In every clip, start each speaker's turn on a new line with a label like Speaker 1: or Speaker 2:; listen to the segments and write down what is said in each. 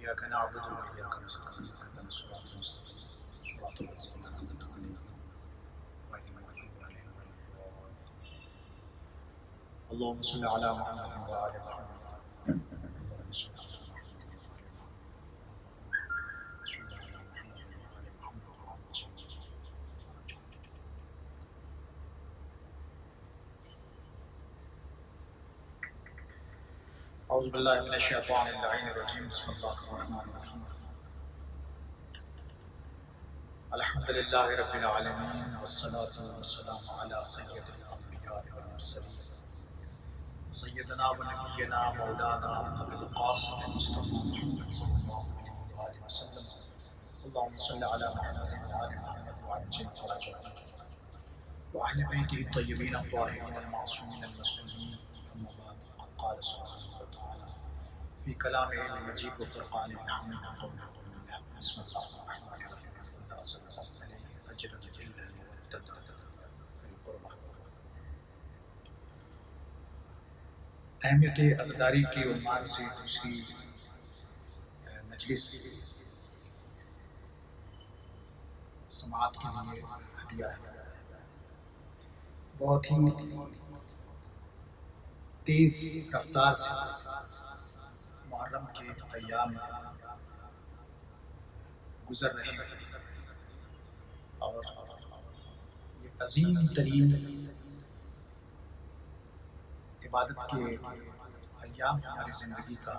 Speaker 1: إياك نعبد وإياك نستعين اهدنا الصراط المستقيم صراط الذين أنعمت عليهم غير المغضوب عليهم ولا الضالين. اللهم صل على محمد وآل محمد. اللهم صل على محمد وآل أعوذ بالله من الشيطان اللعين الرجيم. بسم الله الرحمن الرحيم. الحمد لله رب العالمين والصلاة والسلام على سيد الأنبياء والمرسلين سيدنا ونبينا مولانا أبي القاسم المصطفى محمد صلى الله عليه وآله وسلم. اللهم صل على محمد وآل محمد وعجل فرجهم وأهل بيته الطيبين الطاهرين المعصومين المسلمين. أما بعد، قال سبحانه وتعالى في كلامه المجيد وفرقانه الحميد قوله بسم الله الرحمن الرحيم. لا صلى عليه أجرا إلا المودة في القربى. اہمیت عزاداری کے عنوان سے دوسری مجلس سماعت کے لیے ہدیہ ہے. بہت ہی تیز رفتار سے محرم کے ایام گزر رہے ہیں اور یہ عظیم ترین عبادت کے ایام ہماری زندگی کا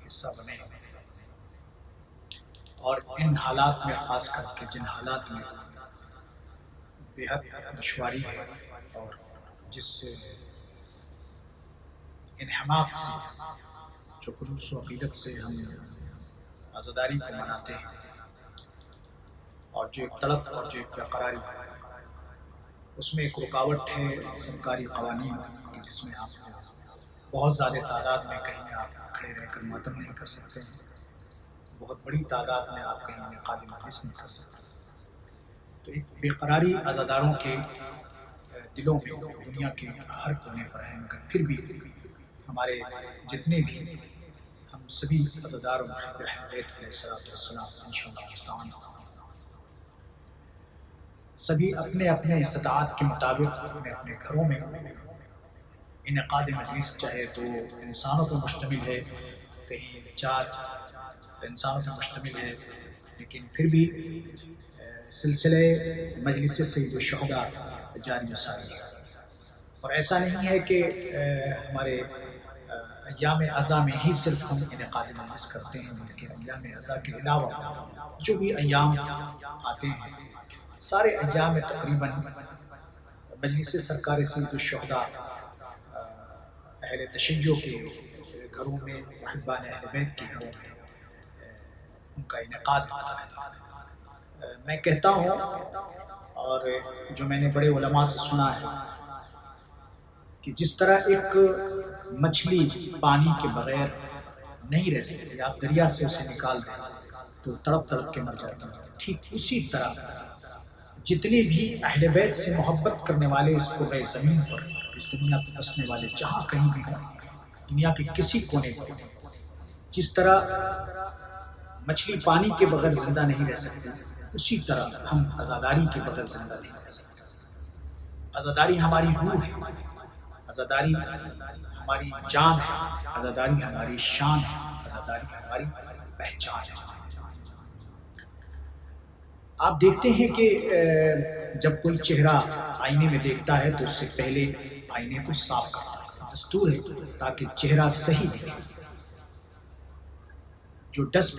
Speaker 1: حصہ بنے ہیں. اور ان حالات میں، خاص کر کے جن حالات میں بے حد دشواری ہے اور جس سے انحماق سے، جو خلوص و عقیدت سے ہم عزاداری کو مناتے ہیں، اور جو ایک تڑپ اور جو ایک بیقراری ہے، اس میں ایک رکاوٹ ہے سرکاری قوانین کی، جس میں آپ بہت زیادہ تعداد میں کہیں آپ کھڑے رہ کر ماتم نہیں کر سکتے ہیں، بہت بڑی تعداد میں آپ کہیں انعقاد مجلس نہیں کر سکتے. تو ایک بے قراری عزاداروں کے دلوں میں دنیا کے ہر کونے پر ہے، مگر پھر بھی ہمارے جتنے بھی ہم سبھی عزادار و محب اہل بیت علیہ السلام انشاءاللہ سبھی اپنے اپنے استطاعت کے مطابق اپنے اپنے گھروں میں انعقاد مجلس، چاہے تو انسانوں پر مشتمل ہے، کہیں 4 انسانوں پر مشتمل ہے، لیکن پھر بھی سلسلے مجلس سید الشہداء جاری و ساری ہے. اور ایسا نہیں ہے کہ ہمارے ایام عزا میں ہی صرف ہم انعقاد مجلس کرتے ہیں، بلکہ ایام عزا کے علاوہ جو بھی ایام آتے ہیں، سارے ایام میں تقریباً مجلس سرکار سید الشہداء اہل تشیع کے گھروں میں، محبان اہل بیت کے گھروں میں ان کا انعقاد ہوتا ہے. میں کہتا ہوں، اور جو میں نے بڑے علماء سے سنا ہے، کہ جس طرح ایک مچھلی پانی کے بغیر نہیں رہ سکتی، آپ دریا سے اسے نکال دیں تو تڑپ تڑپ کے مر جاتی ہے، ٹھیک اسی طرح جتنے بھی اہل بیت سے محبت کرنے والے اس کرۂ زمین پر، اس دنیا پر بسنے والے جہاں کہیں بھی ہوں، دنیا کے کسی کونے پر، جس طرح مچھلی پانی کے بغیر زندہ نہیں رہ سکتی، اسی طرح ہم عزاداری کے بغیر زندہ نہیں رہ سکتے. عزاداری ہماری روح ہے، عزاداری ہماری جان ہے، عزاداری ہماری شان ہے، عزاداری ہماری پہچان ہے. آپ دیکھتے ہیں کہ جب کوئی چہرہ آئینے میں دیکھتا ہے تو اس سے پہلے آئینے کو صاف کرتا ہے. دستور ہے تاکہ چہرہ صحیح دکھے. جو ڈسٹ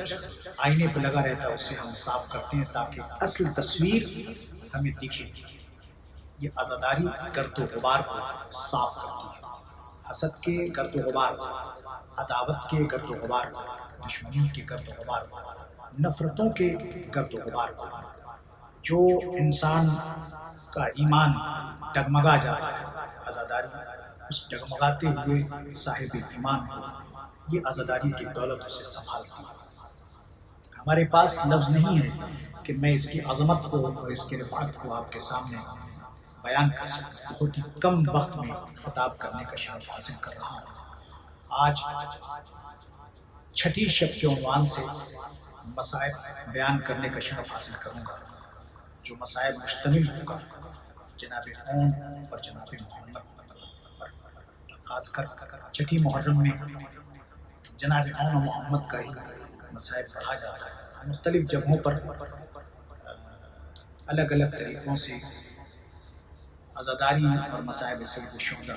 Speaker 1: آئینے پہ لگا رہتا ہے اسے ہم صاف کرتے ہیں تاکہ اصل تصویر ہمیں دکھے. یہ عزاداری گرد و غبار کو صاف کرتی ہے، حسد کے گرد و غبار کو، عداوت کے گرد و غبار کو، دشمنی کے گرد و غبار کو، نفرتوں کے گرد و غبار کو. جو انسان کا ایمان ڈگمگا جاتا ہے، عزاداری اس ڈگمگاتے ہوئے صاحب ایمان کو یہ عزاداری کی دولت اسے سنبھالتی ہے. ہمارے پاس لفظ نہیں ہے کہ میں اس کی عظمت کو اور اس کی رفعت کو آپ کے سامنے بیان کر سکوں. بہت ہی کم وقت میں خطاب کرنے کا شرف حاصل کر رہا ہوں. آج چھٹی شب کے عنوان سے مصائب بیان کرنے کا شرف حاصل کروں گا، جو مصائب مشتمل ہوگا جناب اون اور جناب محمد پر۔ خاص کر چھٹی محرم میں جناب اون و محمد کا ہی مصائب پڑھا جاتا ہے۔ مختلف جگہوں پر الگ الگ طریقوں سے عزاداری اور مصائب سید الشہداء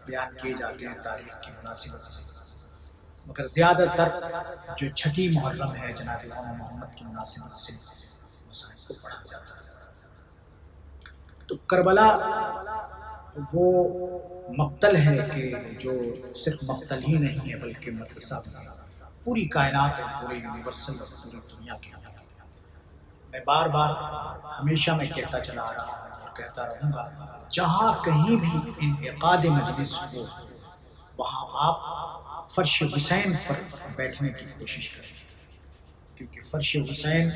Speaker 1: بیان کیے جاتے ہیں تاریخ کی مناسبت سے، مگر زیادہ تر جو چھٹی محرم ہے جناب اون و محمد کی مناسبت سے مصائب کو پڑھا جاتا ہے۔ تو کربلا وہ مقتل ہے کہ جو صرف مقتل ہی نہیں ہے بلکہ مدرسہ بھی ہے، پوری کائنات ہے، پورے یونیورسل اور پوری دنیا کے اندر۔ میں بار بار ہمیشہ میں کہتا چلا آ رہا ہوں اور کہتا رہوں گا، جہاں کہیں بھی انعقاد مجلس ہو وہاں آپ فرش حسین پر بیٹھنے کی کوشش کریں، کیونکہ فرش حسین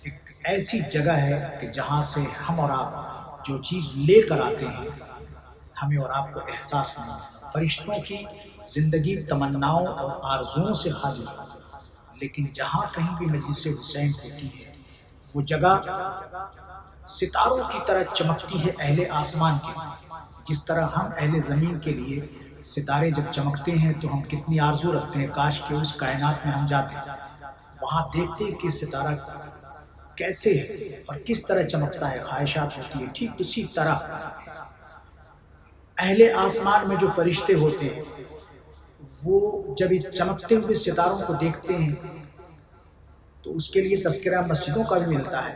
Speaker 1: ایک ایسی جگہ ہے کہ جہاں سے ہم اور آپ جو چیز لے کر آتے ہیں ہمیں اور آپ کو احساس نہیں ہوتا۔ فرشتوں کی زندگی تمناؤں اور آرزوؤں سے خالی ہے، لیکن جہاں کہیں بھی مجلس حسین ہوتی ہے وہ جگہ ستاروں کی طرح چمکتی ہے اہل آسمان کے لیے، جس طرح ہم اہل زمین کے لیے ستارے جب چمکتے ہیں تو ہم کتنی آرزو رکھتے ہیں کاش کہ اس کائنات میں ہم جاتے، وہاں دیکھتے کہ ستارہ کیسے ہے اور کس طرح چمکتا ہے، خواہشات ہوتی ہے۔ ٹھیک اسی طرح اہل آسمان میں جو فرشتے ہوتے ہیں وہ جب اس چمکتے ہوئے ستاروں کو دیکھتے ہیں تو اس کے لیے تذکرہ مسجدوں کا بھی ملتا ہے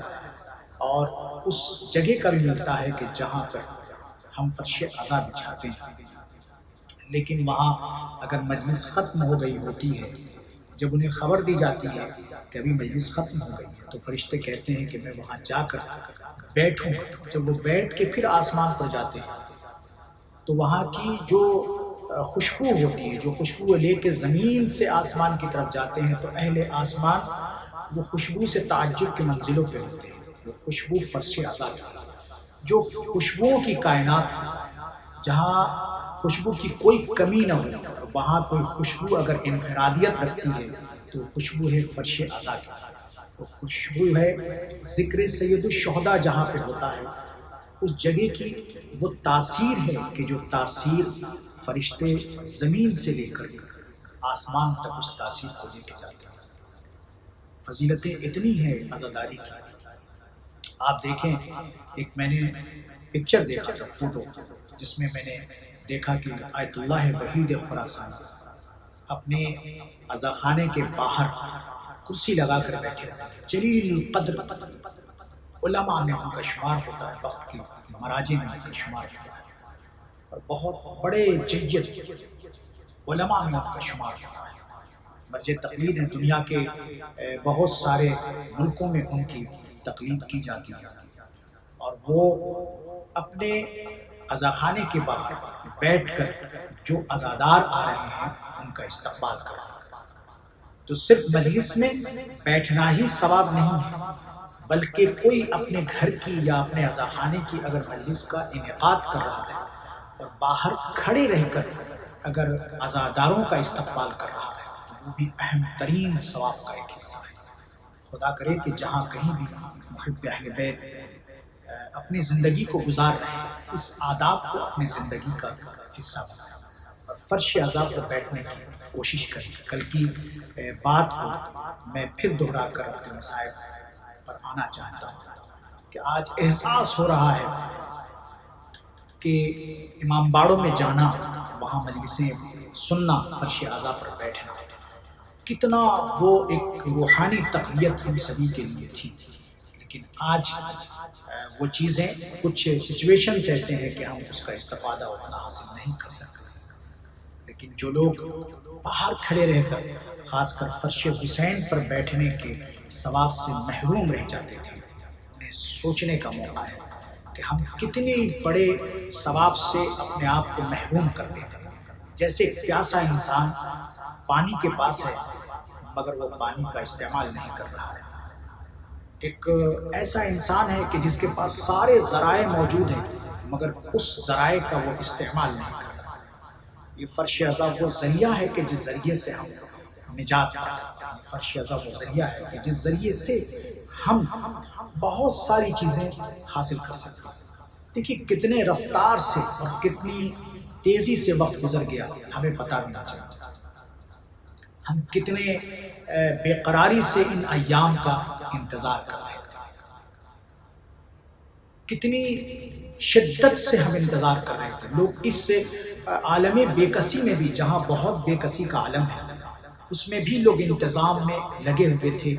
Speaker 1: اور اس جگہ کا بھی ملتا ہے کہ جہاں پر ہم فرش عزا بچھاتے ہیں۔ لیکن وہاں اگر مجلس ختم ہو گئی ہوتی ہے، جب انہیں خبر دی جاتی ہے کہ ابھی مجلس ختم ہو گئی ہے، تو فرشتے کہتے ہیں کہ میں وہاں جا کر بیٹھوں۔ جب وہ بیٹھ کے پھر آسمان پر جاتے ہیں تو وہاں کی جو خوشبو ہوتی ہے، جو خوشبو لے کے زمین سے آسمان کی طرف جاتے ہیں، تو اہل آسمان وہ خوشبو سے تعجب کے منزلوں پہ ہوتے ہیں۔ وہ خوشبو فرش عزا کی، جو خوشبوؤں کی کائنات ہے، جہاں خوشبو کی کوئی کمی نہ ہو، وہاں کوئی خوشبو اگر انفرادیت رکھتی ہے تو خوشبو ہے فرش عزا کی، وہ خوشبو ہے ذکر سید الشہداء جہاں پہ ہوتا ہے، اس جگہ کی وہ تاثیر ہے کہ جو تاثیر فرشتے زمین سے لے کر آسمان تک اس تاثیر کو لے کے جاتے ہیں۔ فضیلتیں اتنی ہیں عزاداری کی، آپ دیکھیں، ایک میں نے پکچر دیکھا تھا، فوٹو، جس میں نے دیکھا کہ آیت اللہ وحید خراسانی اپنے عزا خانے کے باہر کرسی لگا کر بیٹھے، جلیل قدر علماء میں ان کا شمار ہوتا ہے، وقت کی مراجع میں ان کا شمار ہوتا ہے، اور بہت بڑے جید علماء میں ان کا شمار ہوتا ہے۔ مرجع تقلید ہے، دنیا کے بہت سارے ملکوں میں ان کی تقلید کی جاتی ہے، اور وہ اپنے عزا خانے کے باہر بیٹھ کر جو عزادار آ رہے ہیں ان کا استقبال کرتے ہیں۔ تو صرف مجلس میں بیٹھنا ہی ثواب نہیں ہے، بلکہ کوئی اپنے گھر کی یا اپنے عزا خانے کی اگر مجلس کا انعقاد کر رہا ہے اور باہر کھڑے رہ کر اگر عزاداروں کا استقبال کر رہا ہے تو وہ بھی اہم ترین ثواب کا ایک حصہ ہے۔ خدا کرے کہ جہاں کہیں بھی محب اہل بیت اپنی زندگی کو گزار رہے ہیں، اس آداب کو اپنی زندگی کا حصہ بنائیں اور فرش عزا پر بیٹھنے کی کوشش کریں۔ کل کی بات کو میں پھر دہرا کر اپنے مسائل پر آنا چاہتا ہوں کہ آج احساس ہو رہا ہے کہ امام باڑوں میں جانا، وہاں مجلسیں سننا، فرش عزا پر بیٹھنا، کتنا وہ ایک روحانی تقویت ہم سبھی کے لیے تھی، لیکن آج وہ چیزیں، کچھ سچویشنز ایسے ہیں کہ ہم اس کا استفادہ اتنا حاصل نہیں کر سکتے۔ لیکن جو لوگ باہر کھڑے رہ کر خاص کر فرش حسین پر بیٹھنے کے ثواب سے محروم رہ جاتے تھے، انہیں سوچنے کا موقع ہے کہ ہم کتنے بڑے ثواب سے اپنے آپ کو محروم کر دیتے ہیں۔ جیسے پیاسا انسان پانی کے پاس ہے مگر وہ پانی کا استعمال نہیں کر رہا ہے، ایک ایسا انسان ہے کہ جس کے پاس سارے ذرائع موجود ہیں مگر اس ذرائع کا وہ استعمال نہیں کر رہا ہے۔ یہ فرش عزا وہ ذریعہ ہے کہ جس ذریعے سے ہم نجات پا سکتے ہیں۔ فرش ازا وہ ذریعہ ہے کہ جس ذریعے سے ہم بہت ساری چیزیں حاصل کر سکتے ہیں۔ دیکھیے کتنے رفتار سے اور کتنی تیزی سے وقت گزر گیا، ہمیں پتہ بھی نہ چلا۔ ہم کتنے بے قراری سے ان ایام کا انتظار کر رہے ہیں، کتنی شدت سے ہم انتظار کر رہے تھے۔ لوگ اس سے عالم بے کسی میں بھی، جہاں بہت بے کسی کا عالم ہے، اس میں بھی لوگ انتظام میں لگے ہوئے تھے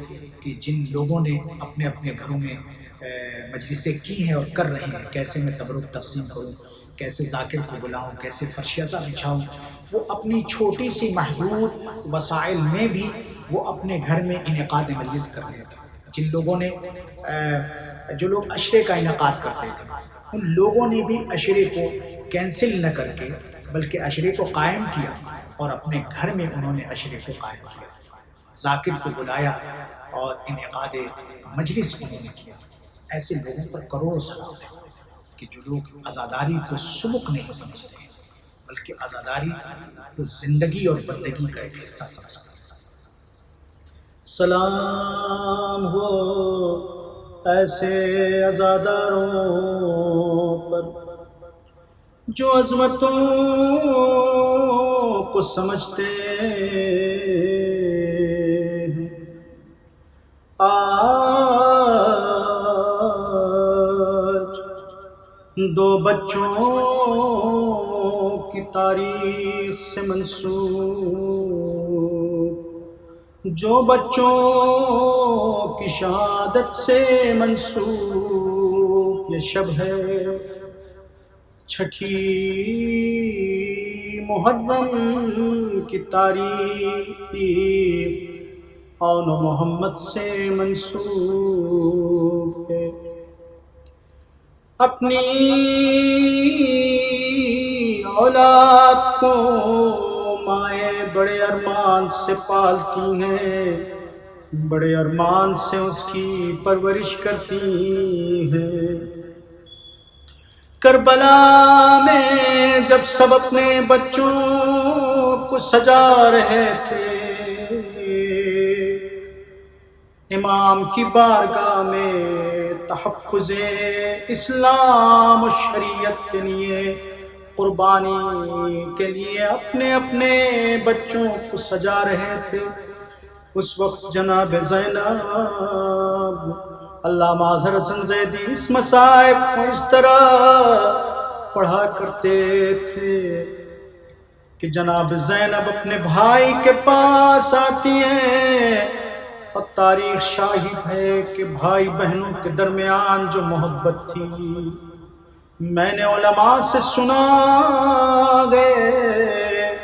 Speaker 1: کہ جن لوگوں نے اپنے اپنے گھروں میں مجلسیں کی ہیں اور کر رہے ہیں، کیسے میں تبرک تقسیم کروں، کیسے ذاکر کو بلاؤں، کیسے فرشیزہ بچھاؤں، وہ اپنی چھوٹی سی محدود وسائل میں بھی وہ اپنے گھر میں انعقاد مجلس کر رہے تھے۔ جن لوگوں نے جو لوگ عشرے کا انعقاد کرتے تھے، ان لوگوں نے بھی عشرے کو کینسل نہ کر کے بلکہ عشرے کو قائم کیا، اور اپنے گھر میں انہوں نے عشرے کو قائم کیا، ذاکر کو بلایا اور انعقاد مجلس انہوں نے کیا۔ ایسے لوگوں پر کروڑوں سلام ہے کہ جو لوگ عزاداری کو سبک نہیں سمجھتے ہیں بلکہ عزاداری کو زندگی اور بندگی کا ایک حصہ سمجھتے ہیں۔
Speaker 2: سلام ہو ایسے عزاداروں پر جو عظمتوں کو سمجھتے ہیں۔ دو بچوں کی تاریخ سے منسوب، جو بچوں کی شہادت سے منسوب، یہ شب ہے چھٹی محرم کی تاریخ، آن محمد سے منسوب ہے۔ اپنی اولاد کو مائیں بڑے ارمان سے پالتی ہیں، بڑے ارمان سے اس کی پرورش کرتی ہیں۔ کربلا میں جب سب اپنے بچوں کو سجا رہے تھے، امام کی بارگاہ میں تحفظ اسلام و شریعت کے لیے، قربانی کے لیے اپنے اپنے بچوں کو سجا رہے تھے، اس وقت جناب زینب علامہ اظہر حسن زیدی اس مصائب کو اس طرح پڑھا کرتے تھے کہ جناب زینب اپنے بھائی کے پاس آتی ہیں، اور تاریخ شاہد ہے کہ بھائی بہنوں کے درمیان جو محبت تھی، میں نے علماء سے سنا گئے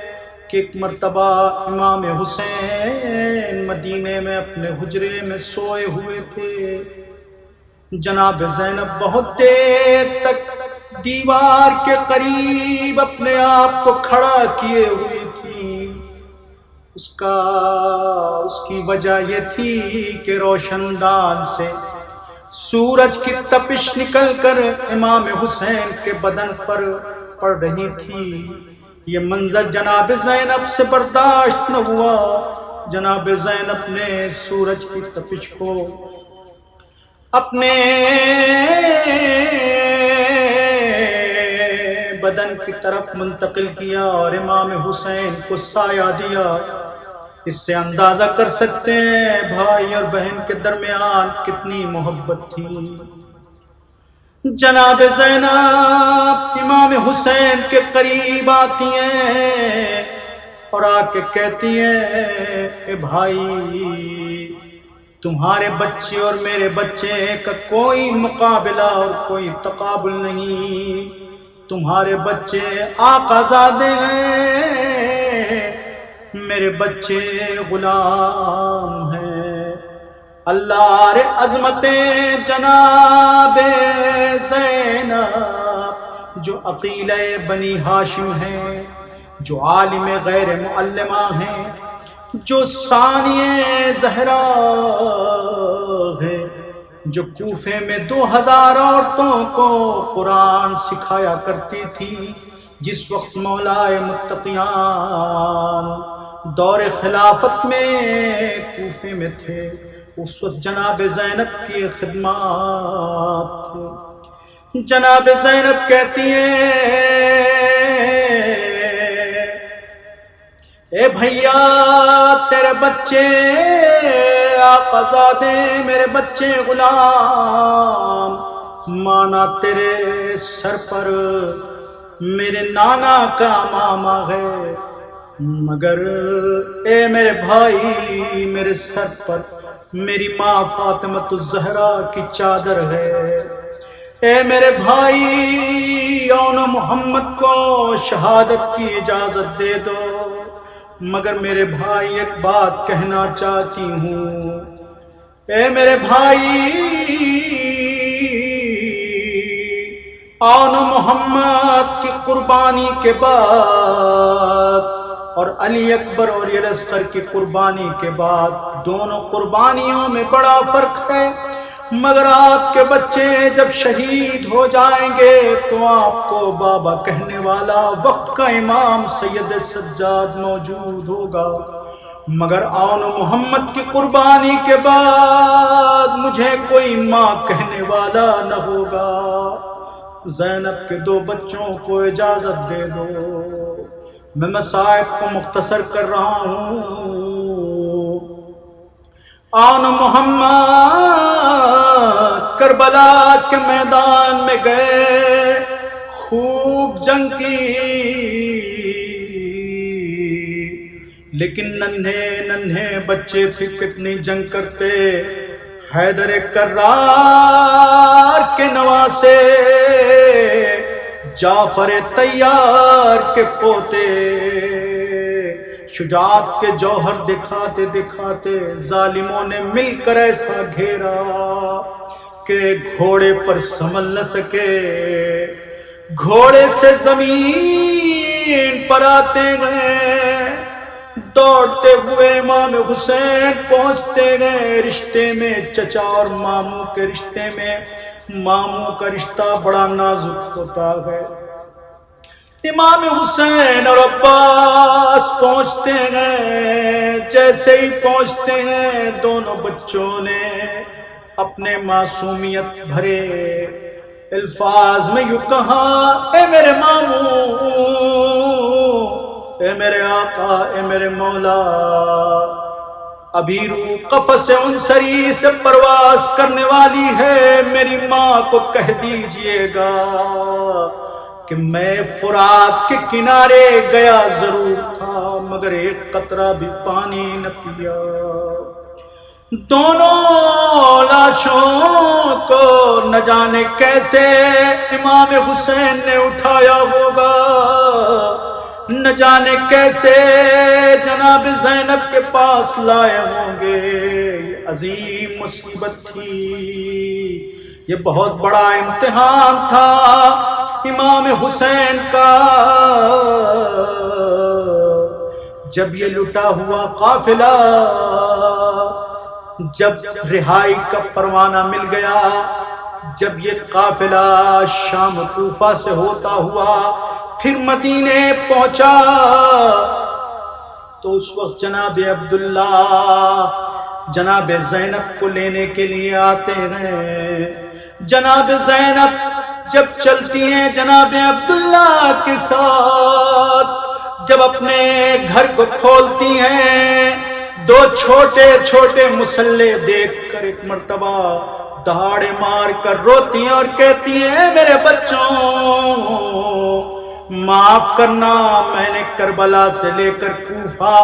Speaker 2: کہ ایک مرتبہ امام حسین مدینے میں اپنے حجرے میں سوئے ہوئے تھے، جناب زینب بہت دیر تک دیوار کے قریب اپنے آپ کو کھڑا کیے ہوئی تھی۔ اس کی وجہ یہ تھی کہ روشن دان سے سورج کی تپش نکل کر امام حسین کے بدن پر پڑ رہی تھی۔ یہ منظر جناب زینب سے برداشت نہ ہوا، جناب زینب نے سورج کی تپش کو اپنے بدن کی طرف منتقل کیا اور امام حسین کو سایہ دیا۔ اس سے اندازہ کر سکتے ہیں بھائی اور بہن کے درمیان کتنی محبت تھی۔ جناب زینب امام حسین کے قریب آتی ہیں اور آ کے کہتی ہیں کہ بھائی، تمہارے بچے اور میرے بچے کا کوئی مقابلہ اور کوئی تقابل نہیں، تمہارے بچے آقا زادے ہیں، میرے بچے غلام ہیں۔ اللہ رے عظمتیں جناب زینب جو عقیلہ بنی ہاشم ہیں، جو عالم غیر معلمہ ہیں، جو ثانیہ زہرا ہے، جو کوفے میں 2000 عورتوں کو قرآن سکھایا کرتی تھی، جس وقت مولا متقیان دور خلافت میں کوفے میں تھے، اس وقت جناب زینب کی خدمات تھے۔ جناب زینب کہتی ہیں اے بھیا تیرے بچے آقا زادے، میرے بچے غلام، مانا تیرے سر پر میرے نانا کا ماما ہے، مگر اے میرے بھائی میرے سر پر میری ماں فاطمۃ الزہرا کی چادر ہے۔ اے میرے بھائی اون محمد کو شہادت کی اجازت دے دو، مگر میرے بھائی ایک بات کہنا چاہتی ہوں، اے میرے بھائی اون محمد کی قربانی کے بعد اور علی اکبر اور اصغر کی قربانی کے بعد دونوں قربانیوں میں بڑا فرق ہے، مگر آپ کے بچے جب شہید ہو جائیں گے تو آپ کو بابا کہنے والا وقت کا امام سید سجاد موجود ہوگا، مگر آن محمد کی قربانی کے بعد مجھے کوئی ماں کہنے والا نہ ہوگا۔ زینب کے دو بچوں کو اجازت دے دو، میں مصائب کو مختصر کر رہا ہوں۔ آن محمد کربلا کے میدان میں گئے، خوب جنگ کی، لیکن ننھے ننھے بچے پھر کتنی جنگ کرتے۔ حیدر کرار کے نواسے، جعفر طیار کے پوتے، شجاعت کے جوہر دکھاتے دکھاتے ظالموں نے مل کر ایسا گھیرا کہ گھوڑے پر سنبھل نہ سکے، گھوڑے سے زمین پر آتے گئے، دوڑتے ہوئے امام حسین پہنچتے گئے۔ رشتے میں چچا اور ماموں کے رشتے میں ماموں کا رشتہ بڑا نازک ہوتا ہے۔ امام حسین اور عباس پہنچتے ہیں، جیسے ہی پہنچتے ہیں دونوں بچوں نے اپنے معصومیت بھرے الفاظ میں یوں کہا، اے میرے ماموں، اے میرے آقا، اے میرے مولا، ابھی روح قفس عنصری سے پرواز کرنے والی ہے، میری ماں کو کہہ دیجئے گا کہ میں فرات کے کنارے گیا ضرور تھا، مگر ایک قطرہ بھی پانی نہ پیا۔ دونوں لاشوں کو نہ جانے کیسے امام حسین نے اٹھایا ہوگا، نہ جانے کیسے جناب زینب کے پاس لائے ہوں گے۔ یہ عظیم مصیبت تھی، یہ بہت بڑا امتحان تھا امام حسین کا۔ جب یہ لٹا ہوا قافلہ، جب رہائی کا پروانہ مل گیا، جب یہ قافلہ شام کوفہ سے ہوتا ہوا پھر مدینے پہنچا، تو اس وقت جناب عبداللہ جناب زینب کو لینے کے لیے آتے ہیں۔ جناب زینب جب چلتی ہیں جناب عبداللہ کے ساتھ، جب اپنے گھر کو کھولتی ہیں، دو چھوٹے چھوٹے مسلح دیکھ کر ایک مرتبہ دہاڑے مار کر روتی ہیں اور کہتی ہیں میرے بچوں معاف کرنا، میں نے کربلا سے لے کر کوفہ،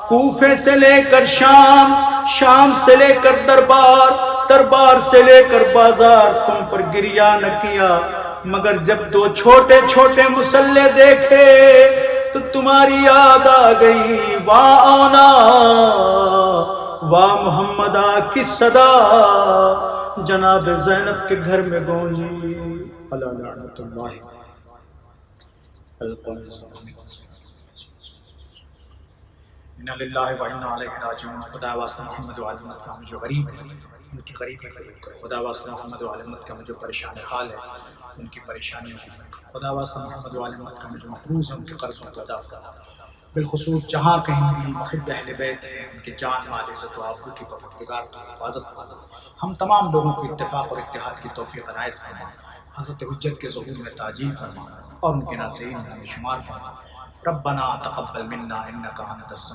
Speaker 2: کوفے سے لے کر شام، شام سے لے کر دربار، دربار سے لے کر بازار تم پر گریہ نہ کیا، مگر جب دو چھوٹے چھوٹے مسلح دیکھے تو تمہاری یاد آ گئی۔ واہ آنا واہ محمدہ کی صدا جناب زینب کے گھر میں گونجی۔ اللہ لعنت اللہ
Speaker 1: انا للہ و انا الیہ راجعون۔ خدا واسطہ محمد و علمت کا جو غریب ہے ان کی غریبی قبول کرو، خدا واسطہ محمد و علمت کا جو پریشان حال ہے ان کی پریشانیوں کی، خدا واسطہ محمد و علمت کا جو محروز ہے ان کے قرضوں کو ادا فرما، بالخصوص جہاں کہیں بھی محب اہل بیت ہیں، ان کے جان مال عزت و آبرو کی پروردگار تو حفاظت ہم تمام لوگوں کو اتفاق اور اتحاد کی توفیق عنایت فرما، حضرت حجت کے ظہور میں تعجیل فرما اور ان کے ناصرین میں ہمیں شمار فرما۔ ربنا تقبل منا انک انت السمیع